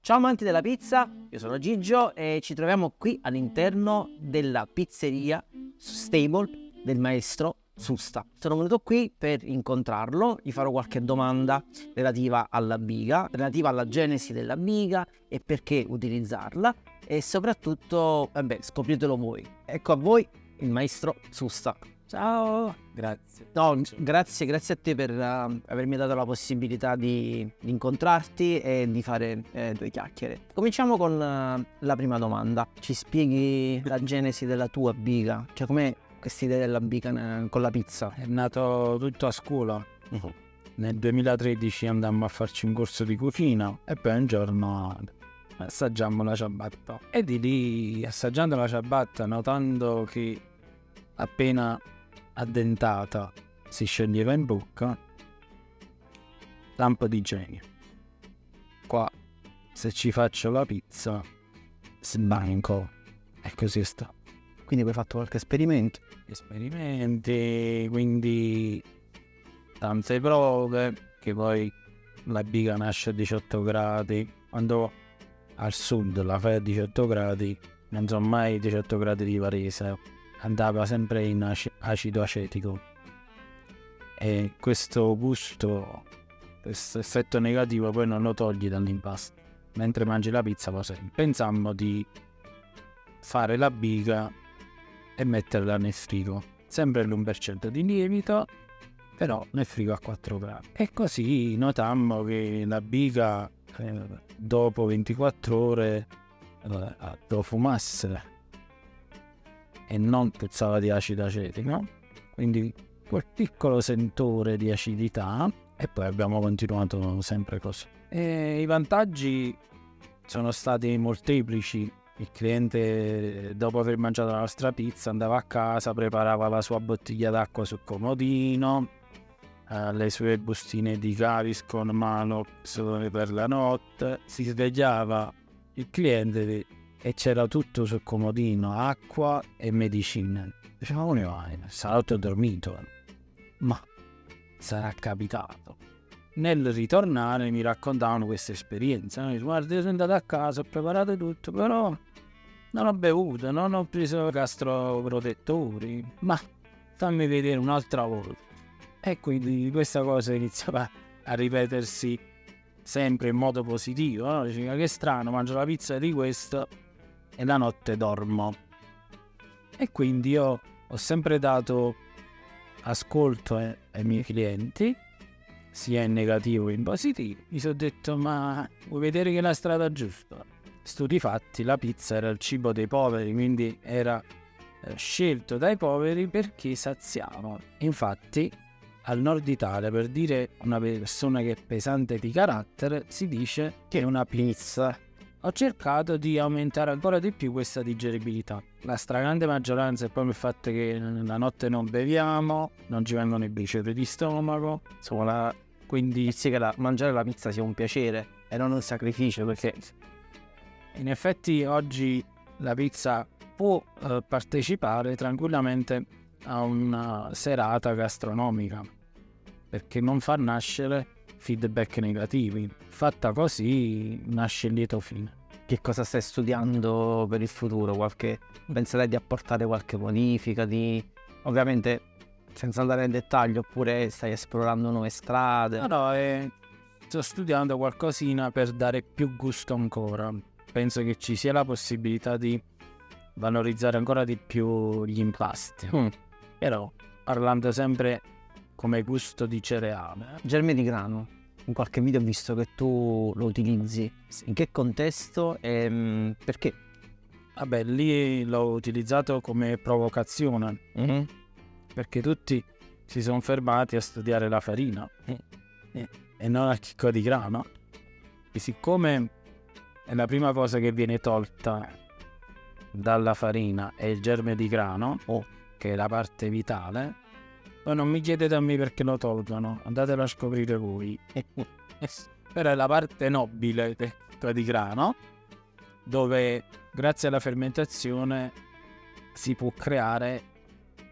Ciao amanti della pizza, io sono Gigio e ci troviamo qui all'interno della pizzeria Stable del maestro Susta. Sono venuto qui per incontrarlo, gli farò qualche domanda relativa alla biga, relativa alla genesi della biga e perché utilizzarla e soprattutto, scopritelo voi. Ecco a voi il maestro Susta. Ciao, grazie. No, grazie a te per avermi dato la possibilità di incontrarti e di fare due chiacchiere. Cominciamo con la prima domanda. Ci spieghi la genesi della tua biga? Cioè, com'è questa idea della biga con la pizza? È nato tutto a scuola. Nel 2013 andammo a farci un corso di cucina e poi un giorno assaggiammo la ciabatta. E di lì, assaggiando la ciabatta, notando che appena addentata si scioglieva in bocca, lampo di genio. Qua, se ci faccio la pizza, sbanco. E così sta. Quindi hai fatto qualche esperimento? Esperimenti, quindi tante prove, che poi la biga nasce a 18 gradi. Quando al sud la fai a 18 gradi, non sono mai 18 gradi di Varese, andava sempre in acido acetico. E questo gusto, questo effetto negativo poi non lo togli dall'impasto. Mentre mangi la pizza lo senti. Pensammo di fare la biga e metterla nel frigo, sempre l'1% di lievito, però nel frigo a 4 gradi. E così notammo che la biga dopo 24 ore profumasse e non puzzava di acido acetico, quindi quel piccolo sentore di acidità, e poi abbiamo continuato sempre così. E i vantaggi sono stati molteplici. Il cliente, dopo aver mangiato la nostra pizza, andava a casa, preparava la sua bottiglia d'acqua sul comodino, le sue bustine di Gaviscon, Malox per la notte. Si svegliava il cliente e c'era tutto sul comodino, acqua e medicine. Diceva, come vai? Stanotte ho dormito. Ma sarà capitato. Nel ritornare mi raccontavano questa esperienza. Guarda, io sono andato a casa, ho preparato tutto, però non ho bevuto, non ho preso gastroprotettori, ma fammi vedere un'altra volta. E quindi questa cosa iniziava a ripetersi sempre in modo positivo, no? Dice, che strano, mangio la pizza di questo e la notte dormo. E quindi io ho sempre dato ascolto ai miei clienti, sia in negativo che in positivo. Mi sono detto, ma vuoi vedere che è la strada giusta? Studi fatti, la pizza era il cibo dei poveri, quindi era scelto dai poveri perché saziava. Infatti al nord Italia, per dire una persona che è pesante di carattere, si dice che è una pizza. Ho cercato di aumentare ancora di più questa digeribilità. La stragrande maggioranza è proprio il fatto che la notte non beviamo, non ci vengono i bricioli di stomaco, insomma, quindi sì, che mangiare la pizza sia un piacere e non un sacrificio, perché in effetti oggi la pizza può partecipare tranquillamente a una serata gastronomica, perché non fa nascere feedback negativi. Fatta così nasce il lieto fine. Che cosa stai studiando per il futuro? Penserai di apportare qualche modifica, ovviamente senza andare in dettaglio, oppure stai esplorando nuove strade? No, sto studiando qualcosina per dare più gusto ancora. Penso che ci sia la possibilità di valorizzare ancora di più gli impasti. Però parlando sempre come gusto di cereale. Germe di grano. In qualche video ho visto che tu lo utilizzi. In che contesto e perché? Vabbè, lì l'ho utilizzato come provocazione, perché tutti si sono fermati a studiare la farina e non al chicco di grano. E siccome è la prima cosa che viene tolta dalla farina è il germe di grano, che è la parte vitale, poi non mi chiedete a me perché lo tolgono, andatelo a scoprire voi. Però è la parte nobile di grano, dove grazie alla fermentazione si può creare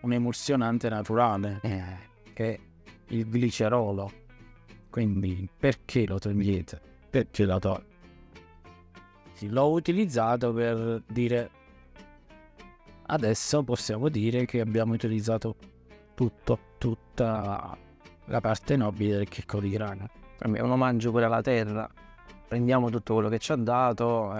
un emulsionante naturale, che è il glicerolo. Quindi perché lo togliete? Perché lo tolgo? l'ho utilizzato per dire, adesso possiamo dire che abbiamo utilizzato tutta la parte nobile del chicco di grano. Per me è un omaggio pure alla terra. Prendiamo tutto quello che ci ha dato,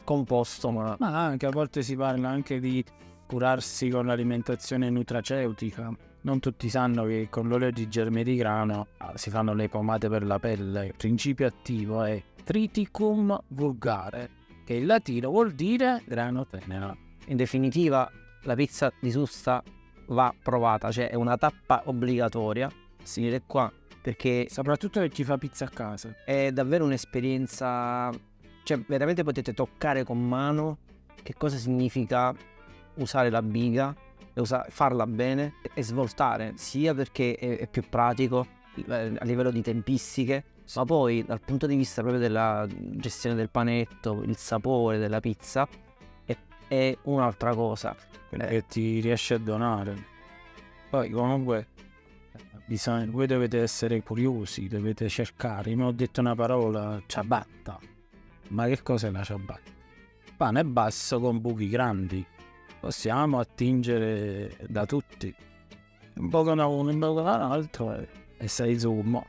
composto, ma anche a volte si parla anche di curarsi con l'alimentazione nutraceutica. Non tutti sanno che con l'olio di germe di grano si fanno le pomate per la pelle. Il principio attivo è Triticum vulgare, che in latino vuol dire grano tenero. in definitiva la pizza di Susta va provata, cioè è una tappa obbligatoria venire qua, perché Soprattutto per chi fa pizza a casa. è davvero un'esperienza, cioè veramente potete toccare con mano che cosa significa usare la biga e farla bene e svoltare, sia perché è più pratico a livello di tempistiche, ma poi dal punto di vista proprio della gestione del panetto, il sapore della pizza è un'altra cosa. Che ti riesce a donare. Poi comunque voi dovete essere curiosi, dovete cercare. Mi ho detto una parola, ciabatta. Ma che cos'è la ciabatta? Pane basso con buchi grandi. Possiamo attingere da tutti. Un po' da uno, un po' dall'altro e sei zumo.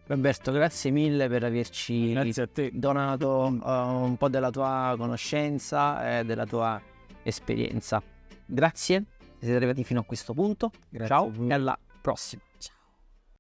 Roberto, grazie mille per averci Grazie a te. donato un po' della tua conoscenza e della tua esperienza. Grazie, siete arrivati fino a questo punto. Grazie Ciao a voi. e alla prossima.